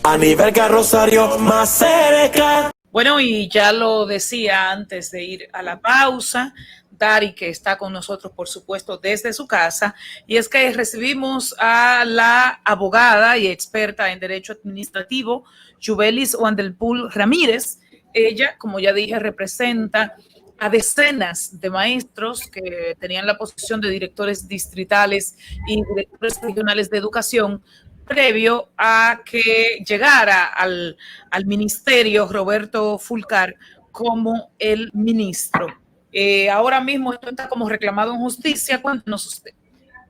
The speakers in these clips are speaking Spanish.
A nivel Rosario más cerca. Bueno, y ya lo decía antes de ir a la pausa, Dari, que está con nosotros, por supuesto, desde su casa, y es que recibimos a la abogada y experta en Derecho Administrativo, Yubelis Wandelpool Ramírez. Ella, como ya dije, representa a decenas de maestros que tenían la posición de directores distritales y directores regionales de educación previo a que llegara al ministerio Roberto Fulcar como el ministro. Ahora mismo esto está como reclamado en justicia. Cuéntanos usted.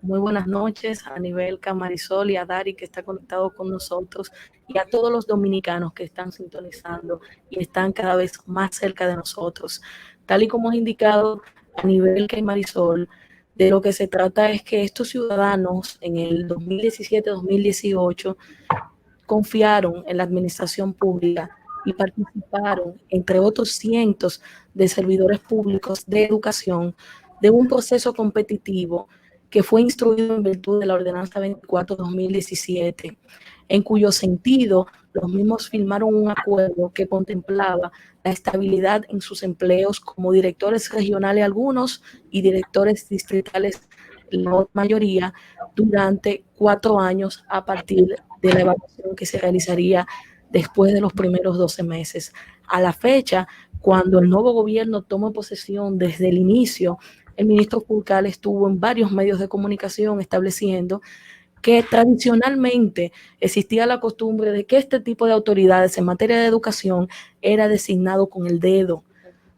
Muy buenas noches a nivel Marisol y a Dari, que está conectado con nosotros, y a todos los dominicanos que están sintonizando y están cada vez más cerca de nosotros. Tal y como es indicado a nivel Marisol, de lo que se trata es que estos ciudadanos en el 2017-2018 confiaron en la administración pública y participaron, entre otros cientos de servidores públicos de educación, de un proceso competitivo que fue instruido en virtud de la Ordenanza 24-2017, en cuyo sentido los mismos firmaron un acuerdo que contemplaba la estabilidad en sus empleos como directores regionales algunos y directores distritales, la mayoría, durante 4 años a partir de la evaluación que se realizaría después de los primeros 12 meses. A la fecha, cuando el nuevo gobierno tomó posesión desde el inicio, el ministro Fulcar estuvo en varios medios de comunicación estableciendo que tradicionalmente existía la costumbre de que este tipo de autoridades en materia de educación era designado con el dedo,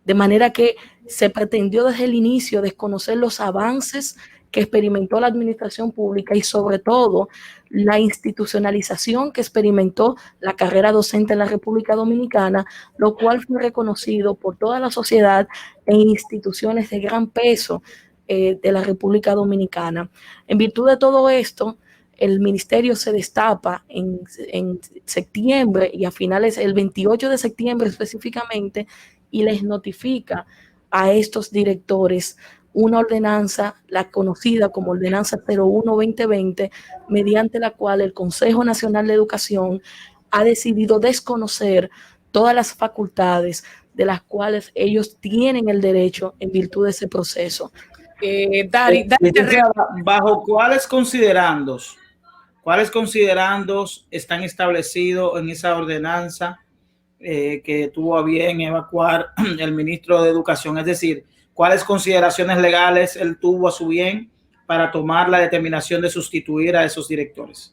de manera que se pretendió desde el inicio desconocer los avances que experimentó la administración pública y sobre todo la institucionalización que experimentó la carrera docente en la República Dominicana, lo cual fue reconocido por toda la sociedad e instituciones de gran peso de la República Dominicana. En virtud de todo esto, el ministerio se destapa en septiembre y a finales, el 28 de septiembre específicamente, y les notifica a estos directores una ordenanza, la conocida como Ordenanza 01-2020, mediante la cual el Consejo Nacional de Educación ha decidido desconocer todas las facultades de las cuales ellos tienen el derecho en virtud de ese proceso. Dari, ¿bajo cuáles considerandos están establecidos en esa ordenanza que tuvo a bien evacuar el ministro de Educación? Es decir, ¿cuáles consideraciones legales él tuvo a su bien para tomar la determinación de sustituir a esos directores?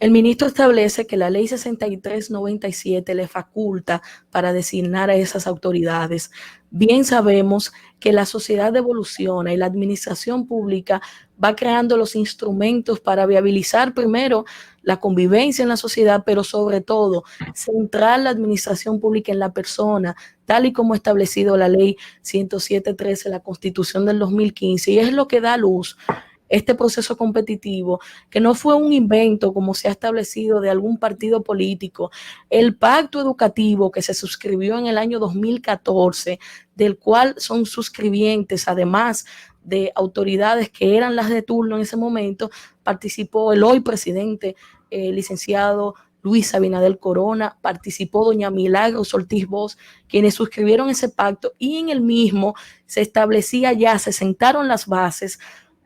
El ministro establece que la ley 6397 le faculta para designar a esas autoridades. Bien sabemos que la sociedad evoluciona y la administración pública va creando los instrumentos para viabilizar primero la convivencia en la sociedad, pero sobre todo centrar la administración pública en la persona, tal y como ha establecido la ley 107.13, la Constitución del 2015, y es lo que da luz este proceso competitivo, que no fue un invento como se ha establecido de algún partido político. El pacto educativo que se suscribió en el año 2014, del cual son suscribientes, además de autoridades que eran las de turno en ese momento, participó el hoy presidente, licenciado Luis Abinader Corona, participó doña Milagros Ortiz Bosch, quienes suscribieron ese pacto, y en el mismo se establecía ya, se sentaron las bases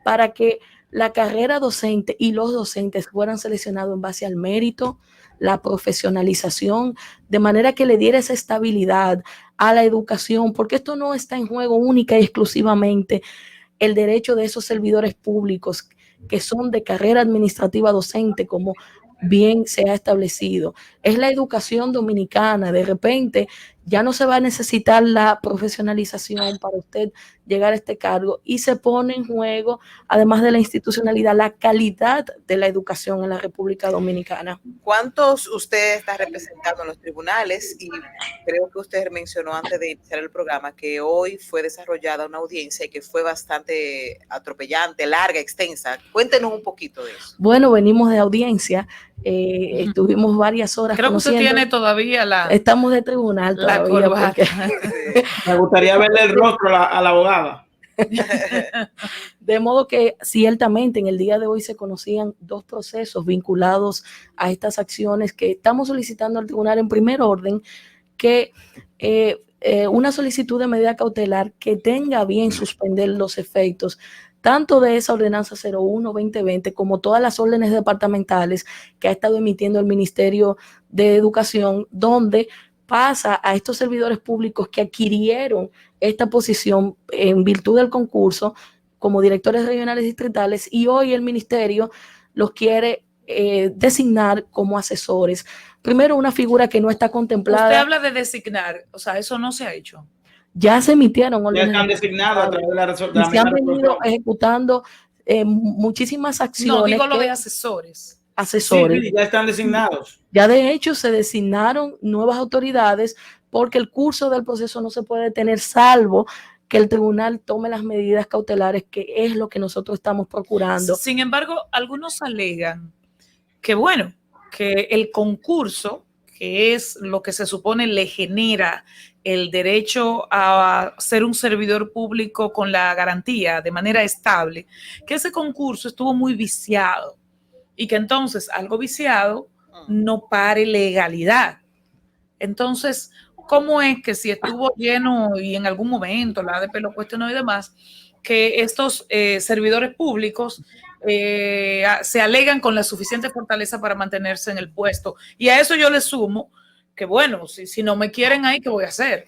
para que la carrera docente y los docentes fueran seleccionados en base al mérito, la profesionalización, de manera que le diera esa estabilidad a la educación, porque esto no está en juego única y exclusivamente el derecho de esos servidores públicos que son de carrera administrativa docente, como bien se ha establecido. Es la educación dominicana. De repente ya no se va a necesitar la profesionalización para usted llegar a este cargo, y se pone en juego, además de la institucionalidad, la calidad de la educación en la República Dominicana. ¿Cuántos usted está representando en los tribunales? Y creo que usted mencionó antes de iniciar el programa que hoy fue desarrollada una audiencia y que fue bastante atropellante, larga, extensa. Cuéntenos un poquito de eso. Bueno, venimos de audiencia. Estuvimos varias horas. Creo que usted tiene todavía estamos de tribunal todavía. Me gustaría verle el rostro a la abogada. De modo que ciertamente en el día de hoy se conocían 2 procesos vinculados a estas acciones que estamos solicitando al tribunal en primer orden, que una solicitud de medida cautelar que tenga bien suspender los efectos tanto de esa ordenanza 01-2020 como todas las órdenes departamentales que ha estado emitiendo el Ministerio de Educación, donde pasa a estos servidores públicos que adquirieron esta posición en virtud del concurso como directores regionales distritales, y hoy el ministerio los quiere designar como asesores. Primero, una figura que no está contemplada. Usted habla de designar, o sea, eso no se ha hecho. Ya se emitieron órdenes. Ya están designados a través de la resolución. Se han venido ejecutando muchísimas acciones. No, digo lo de asesores. Asesores. Sí, ya están designados. Ya de hecho se designaron nuevas autoridades porque el curso del proceso no se puede detener salvo que el tribunal tome las medidas cautelares, que es lo que nosotros estamos procurando. Sin embargo, algunos alegan que, bueno, que el concurso, que es lo que se supone le genera el derecho a ser un servidor público con la garantía de manera estable, que ese concurso estuvo muy viciado y que entonces algo viciado no pare legalidad. Entonces, ¿cómo es que si estuvo lleno y en algún momento la ADP lo cuestionó y demás, que estos servidores públicos se alegan con la suficiente fortaleza para mantenerse en el puesto? Y a eso yo le sumo que, bueno, si no me quieren ahí, ¿qué voy a hacer?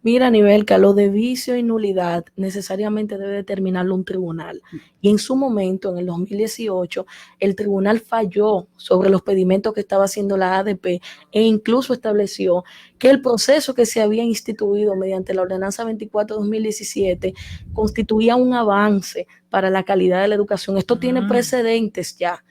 Mira, Nivelka, lo de vicio y nulidad necesariamente debe determinarlo un tribunal. Y en su momento, en el 2018, el tribunal falló sobre los pedimentos que estaba haciendo la ADP e incluso estableció que el proceso que se había instituido mediante la ordenanza 24-2017 constituía un avance para la calidad de la educación. Esto tiene precedentes ya.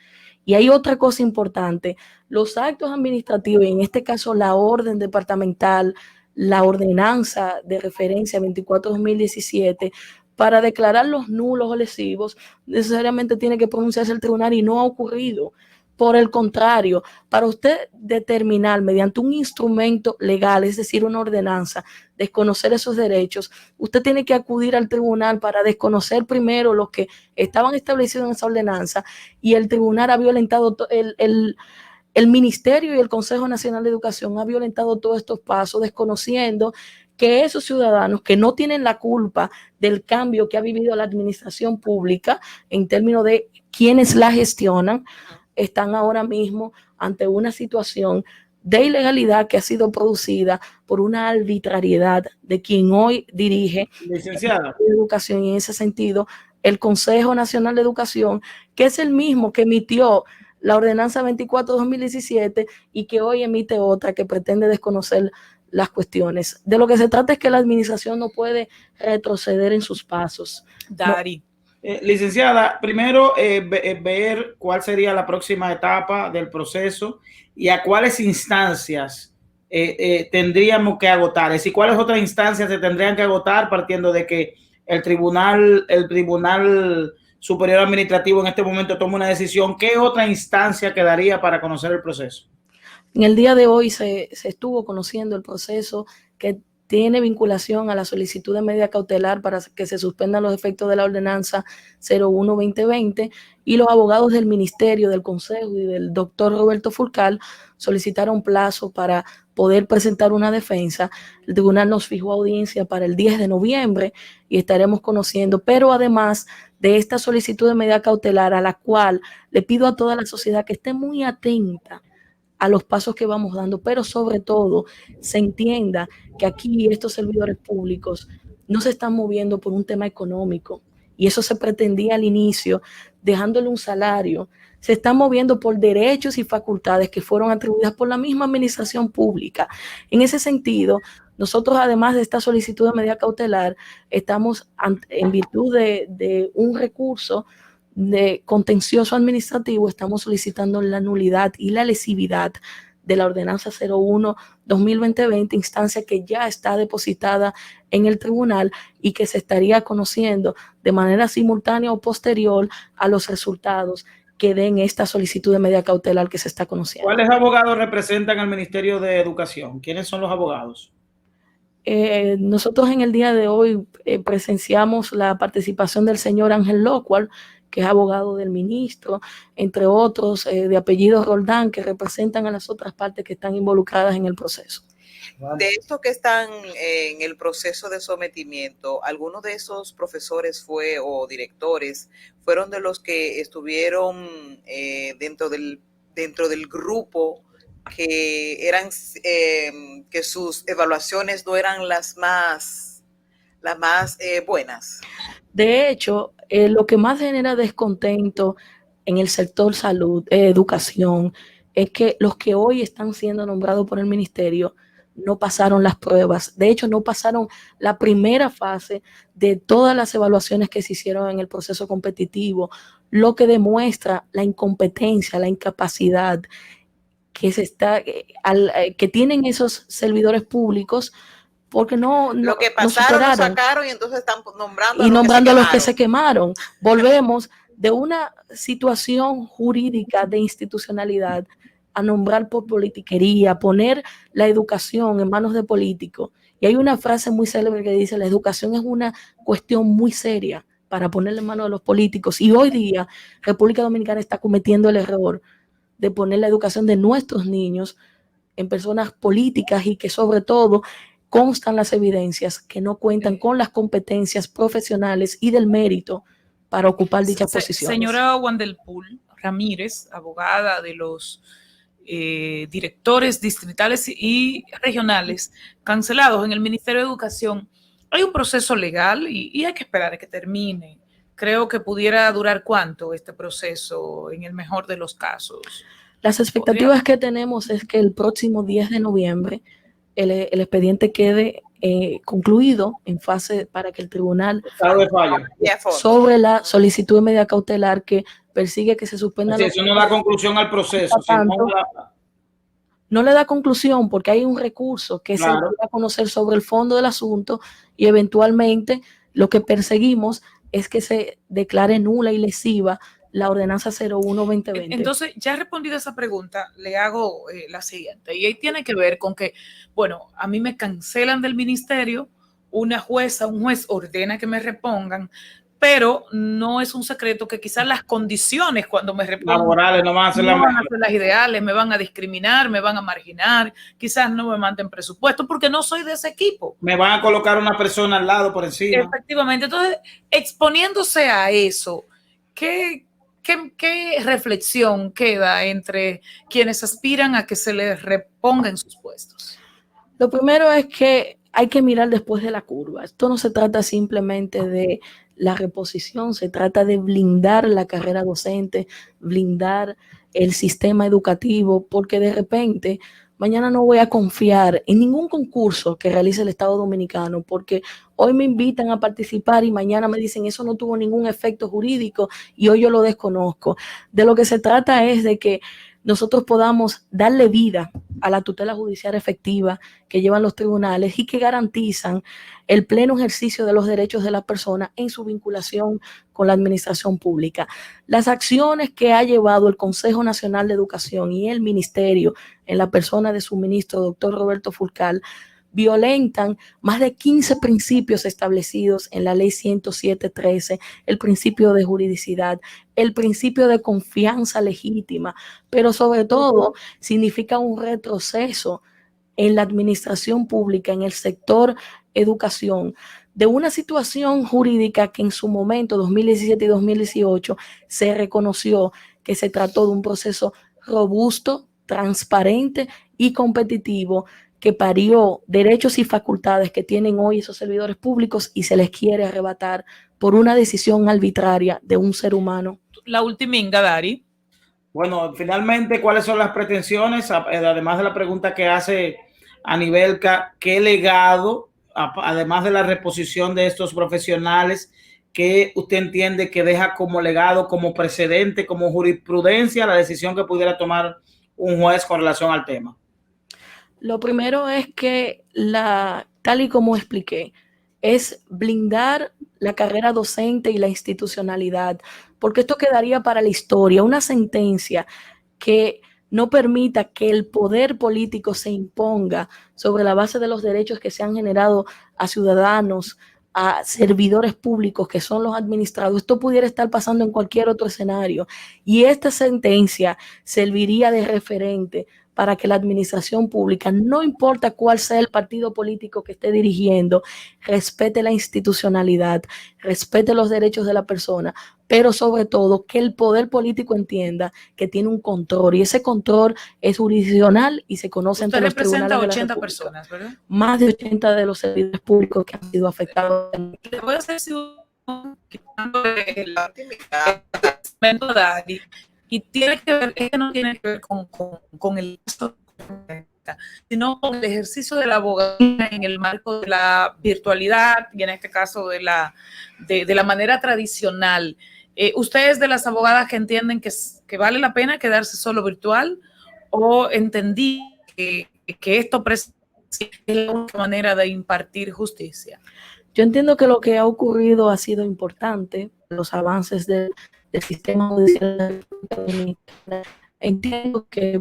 Y hay otra cosa importante, los actos administrativos, y en este caso la orden departamental, la ordenanza de referencia 24-2017, para declarar los nulos o lesivos, necesariamente tiene que pronunciarse el tribunal y no ha ocurrido. Por el contrario, para usted determinar mediante un instrumento legal, es decir, una ordenanza, desconocer esos derechos, usted tiene que acudir al tribunal para desconocer primero los que estaban establecidos en esa ordenanza, y el tribunal ha violentado el Ministerio y el Consejo Nacional de Educación ha violentado todos estos pasos, desconociendo que esos ciudadanos que no tienen la culpa del cambio que ha vivido la administración pública en términos de quienes la gestionan, están ahora mismo ante una situación de ilegalidad que ha sido producida por una arbitrariedad de quien hoy dirige Licenciada. la educación, y en ese sentido el Consejo Nacional de Educación, que es el mismo que emitió la ordenanza 24-2017 y que hoy emite otra que pretende desconocer las cuestiones. De lo que se trata es que la administración no puede retroceder en sus pasos. Dari. Licenciada, primero ver cuál sería la próxima etapa del proceso y a cuáles instancias tendríamos que agotar. Es decir, cuáles otras instancias se tendrían que agotar partiendo de que el Tribunal Superior Administrativo en este momento toma una decisión. ¿Qué otra instancia quedaría para conocer el proceso? En el día de hoy se estuvo conociendo el proceso que tiene vinculación a la solicitud de medida cautelar para que se suspendan los efectos de la ordenanza 01-2020, y los abogados del Ministerio, del Consejo y del doctor Roberto Fulcal solicitaron plazo para poder presentar una defensa. El tribunal nos fijó audiencia para el 10 de noviembre y estaremos conociendo, pero además de esta solicitud de medida cautelar, a la cual le pido a toda la sociedad que esté muy atenta a los pasos que vamos dando, pero sobre todo se entienda que aquí estos servidores públicos no se están moviendo por un tema económico, y eso se pretendía al inicio, dejándole un salario. Se están moviendo por derechos y facultades que fueron atribuidas por la misma administración pública. En ese sentido, nosotros, además de esta solicitud de medida cautelar, estamos en virtud de un recurso de contencioso administrativo, estamos solicitando la nulidad y la lesividad de la ordenanza 01-2020, instancia que ya está depositada en el tribunal y que se estaría conociendo de manera simultánea o posterior a los resultados que den esta solicitud de medida cautelar que se está conociendo. ¿Cuáles abogados representan al Ministerio de Educación? ¿Quiénes son los abogados? nosotros en el día de hoy presenciamos la participación del señor Ángel Lockward, que es abogado del ministro, entre otros de apellido Roldán, que representan a las otras partes que están involucradas en el proceso. De estos que están en el proceso de sometimiento, ¿algunos de esos profesores o directores fueron de los que estuvieron dentro del grupo que eran que sus evaluaciones no eran las más buenas? De hecho, lo que más genera descontento en el sector salud, educación, es que los que hoy están siendo nombrados por el ministerio no pasaron las pruebas. De hecho, no pasaron la primera fase de todas las evaluaciones que se hicieron en el proceso competitivo, lo que demuestra la incompetencia, la incapacidad que tienen esos servidores públicos, porque lo que pasaron lo sacaron y entonces están nombrando a los que se quemaron. Volvemos de una situación jurídica de institucionalidad a nombrar por politiquería, poner la educación en manos de políticos. Y hay una frase muy célebre que dice: la educación es una cuestión muy seria para ponerla en manos de los políticos. Y hoy día República Dominicana está cometiendo el error de poner la educación de nuestros niños en personas políticas, y que sobre todo constan las evidencias que no cuentan con las competencias profesionales y del mérito para ocupar dichas posiciones. Señora Wandelpool Ramírez, abogada de los directores distritales y regionales cancelados en el Ministerio de Educación, hay un proceso legal y hay que esperar a que termine. Creo que pudiera durar ¿cuánto este proceso en el mejor de los casos? Las expectativas que tenemos es que el próximo 10 de noviembre el expediente quede concluido en fase para que el tribunal sobre la solicitud de medida cautelar que persigue que se suspenda. Eso no da conclusión al proceso. No le da conclusión porque hay un recurso que se va a conocer sobre el fondo del asunto, y eventualmente lo que perseguimos es que se declare nula y lesiva la ordenanza 01-2020. Entonces, ya respondida esa pregunta, le hago la siguiente. Y ahí tiene que ver con que, bueno, a mí me cancelan del ministerio, una jueza, un juez ordena que me repongan, pero no es un secreto que quizás las condiciones cuando me repongan laborales no van a ser las ideales, me van a discriminar, me van a marginar, quizás no me manden presupuesto porque no soy de ese equipo. Me van a colocar una persona al lado por encima. Efectivamente. Entonces, exponiéndose a eso, ¿qué reflexión queda entre quienes aspiran a que se les reponga en sus puestos? Lo primero es que hay que mirar después de la curva. Esto no se trata simplemente de la reposición, se trata de blindar la carrera docente, blindar el sistema educativo, porque de repente mañana no voy a confiar en ningún concurso que realice el Estado Dominicano, porque hoy me invitan a participar y mañana me dicen eso no tuvo ningún efecto jurídico y hoy yo lo desconozco. De lo que se trata es de que nosotros podamos darle vida a la tutela judicial efectiva que llevan los tribunales y que garantizan el pleno ejercicio de los derechos de la persona en su vinculación con la administración pública. Las acciones que ha llevado el Consejo Nacional de Educación y el Ministerio, en la persona de su ministro, doctor Roberto Fulcar, violentan más de 15 principios establecidos en la ley 107.13, el principio de juridicidad, el principio de confianza legítima, pero sobre todo significa un retroceso en la administración pública, en el sector educación, de una situación jurídica que en su momento, 2017 y 2018, se reconoció que se trató de un proceso robusto, transparente y competitivo, que parió derechos y facultades que tienen hoy esos servidores públicos y se les quiere arrebatar por una decisión arbitraria de un ser humano. La ultiminga, Dari. Bueno, finalmente, ¿cuáles son las pretensiones? Además de la pregunta que hace Anibelka, ¿qué legado, además de la reposición de estos profesionales, que usted entiende que deja como legado, como precedente, como jurisprudencia la decisión que pudiera tomar un juez con relación al tema? Lo primero es que, tal y como expliqué, es blindar la carrera docente y la institucionalidad, porque esto quedaría para la historia, una sentencia que no permita que el poder político se imponga sobre la base de los derechos que se han generado a ciudadanos, a servidores públicos que son los administrados. Esto pudiera estar pasando en cualquier otro escenario y esta sentencia serviría de referente para que la administración pública, no importa cuál sea el partido político que esté dirigiendo, respete la institucionalidad, respete los derechos de la persona, pero sobre todo que el poder político entienda que tiene un control y ese control es jurisdiccional y se conoce entre los tribunales de la representa 80 República. personas, ¿verdad? Más de 80 de los servidores públicos que han sido afectados. Le voy a hacer La intimidad. Dani, y tiene que ver, es que no tiene que ver con el caso, sino con el ejercicio de la abogacía en el marco de la virtualidad y en este caso de la manera tradicional. ¿Usted es de las abogadas que entienden que vale la pena quedarse solo virtual o entendí que esto es la única manera de impartir justicia? Yo entiendo que lo que ha ocurrido ha sido importante, los avances del sistema judicial. Entiendo que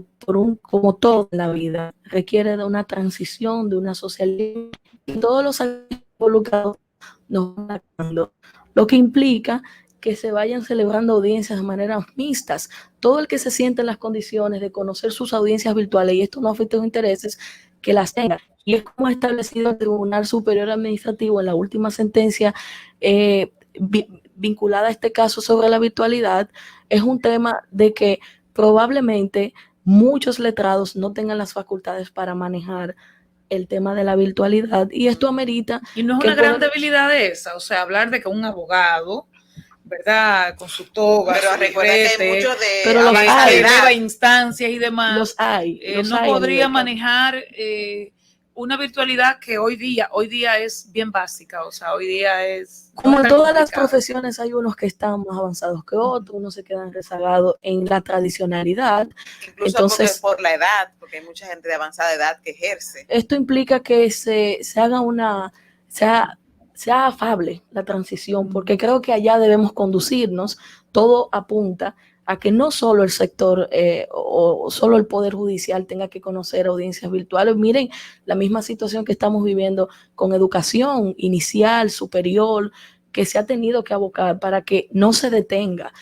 como todo en la vida, requiere de una transición, de una socialización, y todos los involucrados nos van adaptando, lo que implica que se vayan celebrando audiencias de manera mixtas. Todo el que se siente en las condiciones de conocer sus audiencias virtuales y esto no afecta sus intereses, que las tenga. Y es como ha establecido el Tribunal Superior Administrativo en la última sentencia vinculada a este caso sobre la virtualidad. Es un tema de que probablemente muchos letrados no tengan las facultades para manejar el tema de la virtualidad y esto amerita. Y no es una gran debilidad esa, o sea, hablar de que un abogado, ¿verdad? Con su toga, pero recuerda que hay muchos de instancias y demás. Los hay. No podría manejar una virtualidad que hoy día es bien básica, o sea, hoy día es... Como en todas las profesiones hay unos que están más avanzados que otros, unos se quedan rezagados en la tradicionalidad. Incluso entonces, por la edad, porque hay mucha gente de avanzada edad que ejerce. Esto implica que se haga sea afable la transición, porque creo que allá debemos conducirnos. Todo apunta a que no solo el sector o solo el Poder Judicial tenga que conocer audiencias virtuales. Miren la misma situación que estamos viviendo con educación inicial, superior, que se ha tenido que abocar para que no se detenga.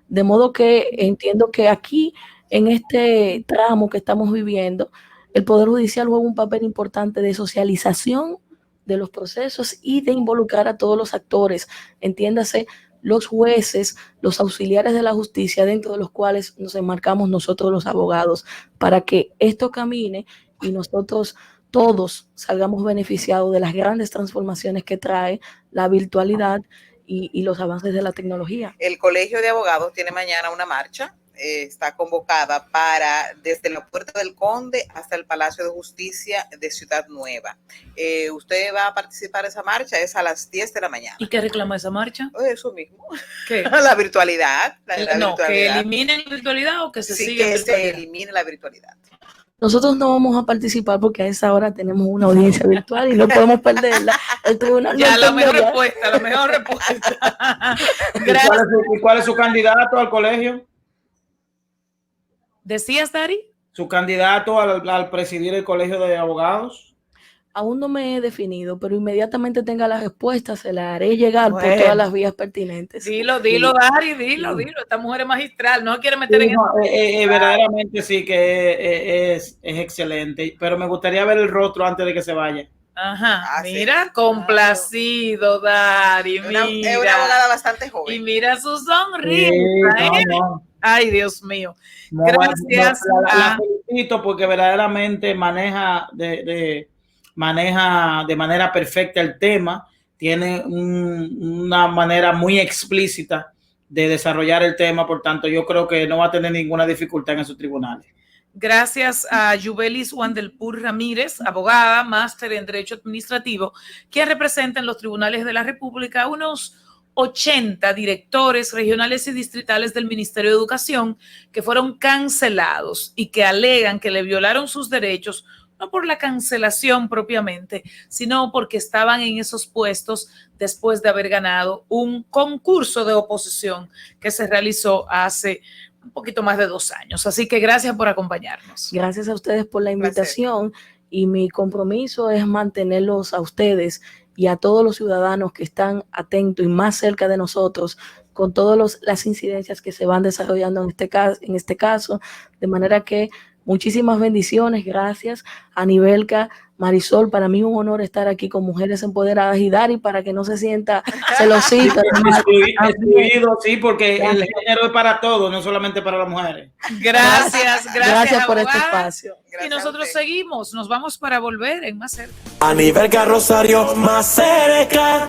De modo que entiendo que aquí, en este tramo que estamos viviendo, el Poder Judicial juega un papel importante de socialización de los procesos y de involucrar a todos los actores, entiéndase, los jueces, los auxiliares de la justicia, dentro de los cuales nos enmarcamos nosotros los abogados, para que esto camine y nosotros todos salgamos beneficiados de las grandes transformaciones que trae la virtualidad y los avances de la tecnología. El Colegio de Abogados tiene mañana una marcha, está convocada desde la Puerta del Conde hasta el Palacio de Justicia de Ciudad Nueva. ¿Usted va a participar en esa marcha? Es a las 10 de la mañana. ¿Y qué reclama esa marcha? Eso mismo. ¿Qué? La virtualidad. ¿Que eliminen la virtualidad o que se siga? Que se elimine la virtualidad. Nosotros no vamos a participar porque a esa hora tenemos una audiencia virtual y no podemos perderla. El tribunal ya, la mejor respuesta. Gracias. ¿Y cuál es su candidato al colegio? ¿Decías, Dari? ¿Su candidato al presidir el Colegio de Abogados? Aún no me he definido, pero inmediatamente tenga la respuesta, se la haré llegar por todas las vías pertinentes. Dilo, Dari, dilo. Esta mujer es magistral, no quiere meter en eso. Verdaderamente sí que es excelente, pero me gustaría ver el rostro antes de que se vaya. Ajá, mira, complacido, Dari, es una abogada bastante joven. Y mira su sonrisa, no. Ay, Dios mío. Gracias. La felicito porque verdaderamente maneja de manera perfecta el tema. Tiene una manera muy explícita de desarrollar el tema. Por tanto, yo creo que no va a tener ninguna dificultad en esos tribunales. Gracias a Yubelis Wandelpur Ramírez, abogada, máster en Derecho Administrativo, que representa en los tribunales de la República unos 80 directores regionales y distritales del Ministerio de Educación que fueron cancelados y que alegan que le violaron sus derechos, no por la cancelación propiamente, sino porque estaban en esos puestos después de haber ganado un concurso de oposición que se realizó hace un poquito más de 2 años. Así que gracias por acompañarnos. Gracias a ustedes por la invitación y mi compromiso es mantenerlos a ustedes y a todos los ciudadanos que están atentos y más cerca de nosotros con todas las incidencias que se van desarrollando en este caso, de manera que muchísimas bendiciones, gracias a Nibelka, Marisol, para mí es un honor estar aquí con Mujeres Empoderadas y Dari para que no se sienta celosita. Excluido, sí, porque el género es para todos, no solamente para las mujeres. Gracias por abogada. este espacio. Y nosotros seguimos, nos vamos para volver en Más Cerca. A nivel Rosario, más cerca.